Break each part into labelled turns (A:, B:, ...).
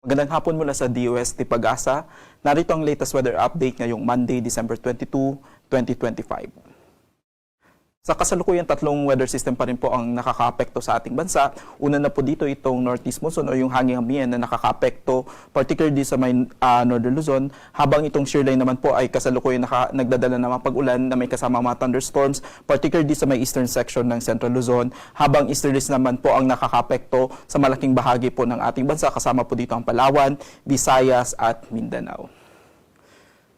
A: Magandang hapon mula sa DOST Pag-asa. Narito ang latest weather update ngayong Monday, December 22, 2025. Sa kasalukuyang tatlong weather system pa rin po ang nakakaapekto sa ating bansa. Una na po dito itong northeast monsoon o yung hanging hamian na nakakaapekto, particularly sa may northern Luzon, habang itong shear line naman po ay kasalukuyang nagdadala ng mga pag-ulan na may kasama mga thunderstorms, particularly sa may eastern section ng central Luzon, habang easterlies naman po ang nakakaapekto sa malaking bahagi po ng ating bansa, kasama po dito ang Palawan, Visayas at Mindanao.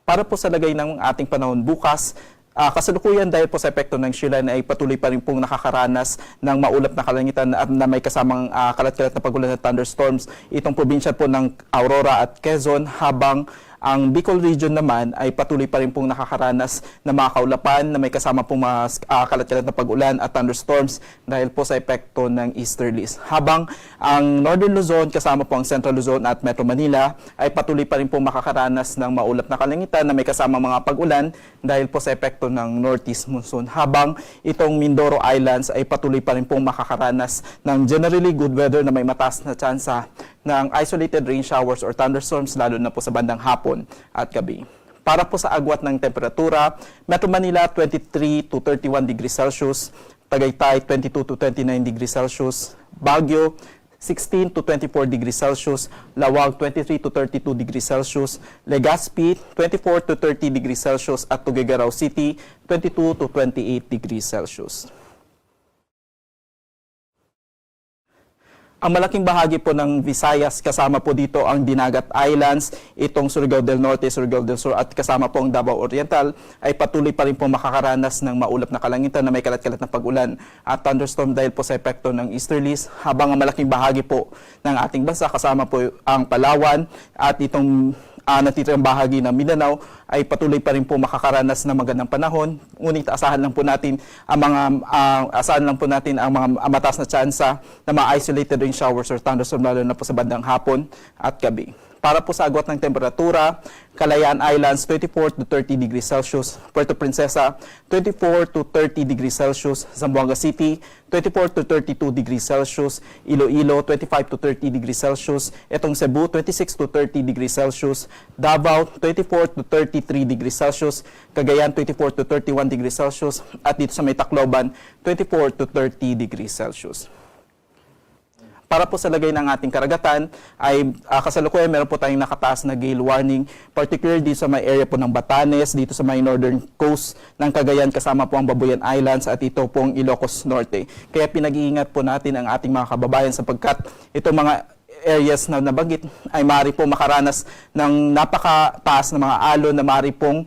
A: Para po sa lagay ng ating panahon bukas, kasalukuyan dahil po sa epekto ng shear line ay patuloy pa rin pong nakakaranas ng maulap na kalangitan at na may kasamang kalat-kalat na pagulan at thunderstorms itong probinsya po ng Aurora at Quezon, habang ang Bicol region naman ay patuloy pa rin pong nakakaranas ng mga kaulapan na may kasama pong mga kalat-kalat na pag-ulan at thunderstorms dahil po sa epekto ng easterlies. Habang ang Northern Luzon kasama po ang Central Luzon at Metro Manila ay patuloy pa rin pong makakaranas ng maulap na kalangitan na may kasama mga pag-ulan dahil po sa epekto ng northeast monsoon. Habang itong Mindoro Islands ay patuloy pa rin pong makakaranas ng generally good weather na may mataas na tsansa ng isolated rain showers or thunderstorms lalo na po sa bandang hapon at gabi. Para po sa agwat ng temperatura, Metro Manila 23 to 31 degrees Celsius, Tagaytay 22 to 29 degrees Celsius, Baguio 16 to 24 degrees Celsius, Lawag 23 to 32 degrees Celsius, Legazpi 24 to 30 degrees Celsius at Tuguegarao City 22 to 28 degrees Celsius. Ang malaking bahagi po ng Visayas, kasama po dito ang Dinagat Islands, itong Surigao del Norte, Surigao del Sur at kasama po ang Davao Oriental ay patuloy pa rin po makakaranas ng maulap na kalangitan na may kalat-kalat na pag-ulan at thunderstorm dahil po sa epekto ng easterlies, habang ang malaking bahagi po ng ating bansa kasama po ang Palawan at itong natitirang bahagi ng Mindanao ay patuloy pa rin po makakaranas ng magandang panahon. Ngunit asahan lang po natin ang mga mataas na tsansa na mga isolated rain showers or thunderstorm lalo na po sa bandang hapon at gabi. Para po sa agwat ng temperatura, Kalayaan Islands 24 to 30 degrees Celsius, Puerto Princesa 24 to 30 degrees Celsius, Zamboanga City 24 to 32 degrees Celsius, Iloilo 25 to 30 degrees Celsius, itong Cebu 26 to 30 degrees Celsius, Davao 24 to 33 degrees Celsius, Cagayan 24 to 31 degrees Celsius at dito sa may Tacloban 24 to 30 degrees Celsius. Para po sa lagay ng ating karagatan ay kasalukuyan meron po tayong nakataas na gale warning, particularly dito sa may area po ng Batanes, dito sa may northern coast ng Cagayan kasama po ang Babuyan Islands at ito pong Ilocos Norte. Kaya pinag-iingat po natin ang ating mga kababayan sapagkat itong mga areas na nabanggit ay maaari po makaranas ng napakataas na mga alon na maaari pong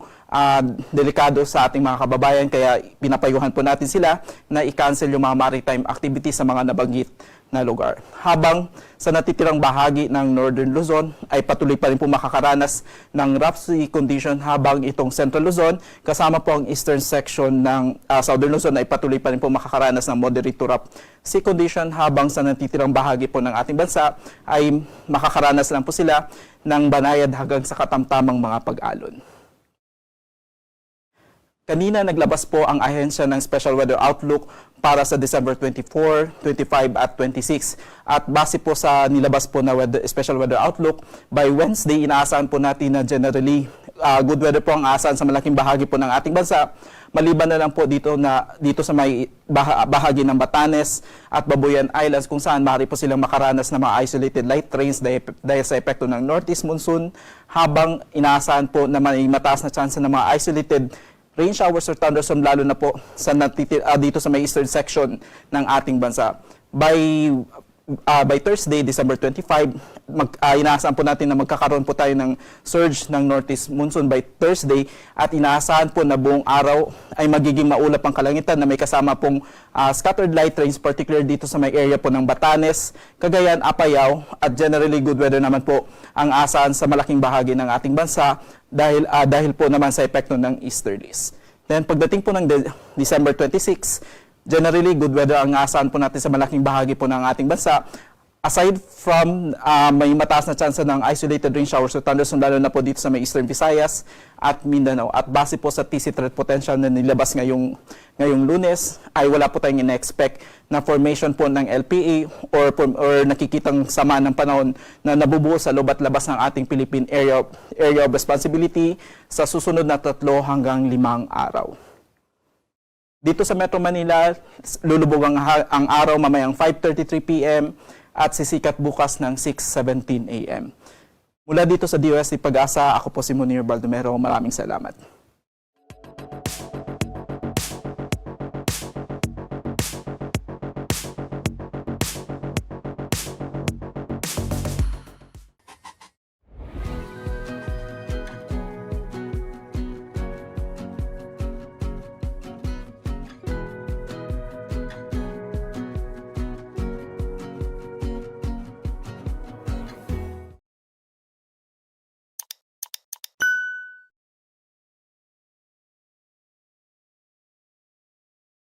A: delikado sa ating mga kababayan, kaya pinapayuhan po natin sila na i-cancel yung mga maritime activities sa mga nabanggit na lugar. Habang sa natitirang bahagi ng Northern Luzon ay patuloy pa rin po makakaranas ng rough sea condition, habang itong Central Luzon kasama po ang eastern section ng Southern Luzon ay patuloy pa rin po makakaranas ng moderate to rough sea condition, habang sa natitirang bahagi po ng ating bansa ay makakaranas lang po sila ng banayad hanggang sa katamtamang mga pag-alon. Kanina naglabas po ang ahensya ng Special Weather Outlook para sa December 24, 25 at 26. At base po sa nilabas po na Special Weather Outlook, by Wednesday inaasahan po natin na generally good weather po ang aasahan sa malaking bahagi po ng ating bansa. Maliban na lang po dito sa may bahagi ng Batanes at Babuyan Islands kung saan maaari po silang makaranas ng mga isolated light rains dahil sa epekto ng northeast monsoon, habang inaasahan po na may mataas na chance ng mga isolated rain showers or thunderstorm lalo na po sa dito sa may eastern section ng ating bansa. By Thursday, December 25, inaasahan po natin na magkakaroon po tayo ng surge ng northeast monsoon by Thursday, at inaasahan po na buong araw ay magiging maulap ang kalangitan na may kasama pong scattered light rains, particularly dito sa may area po ng Batanes, Cagayan, Apayao, at generally good weather naman po ang asahan sa malaking bahagi ng ating bansa dahil po naman sa epekto ng easterlies. Then pagdating po ng December 26, generally good weather ang asahan po natin sa malaking bahagi po ng ating bansa. Aside from may mataas na tsansa ng isolated rain showers o thunderstorm lalo na po dito sa may Eastern Visayas at Mindanao, at base po sa TC threat potential na nilabas ngayong Lunes, ay wala po tayong ina-expect na formation po ng LPA or nakikitang sama ng panahon na nabubuo sa loob at labas ng ating Philippine Area of Responsibility sa susunod na 3 hanggang 5 araw. Dito sa Metro Manila, lulubog ang araw mamayang 5:33 p.m. at sisikat bukas ng 6:17 a.m. Mula dito sa DOST Pag-asa, ako po si Munir Baldomero. Maraming salamat.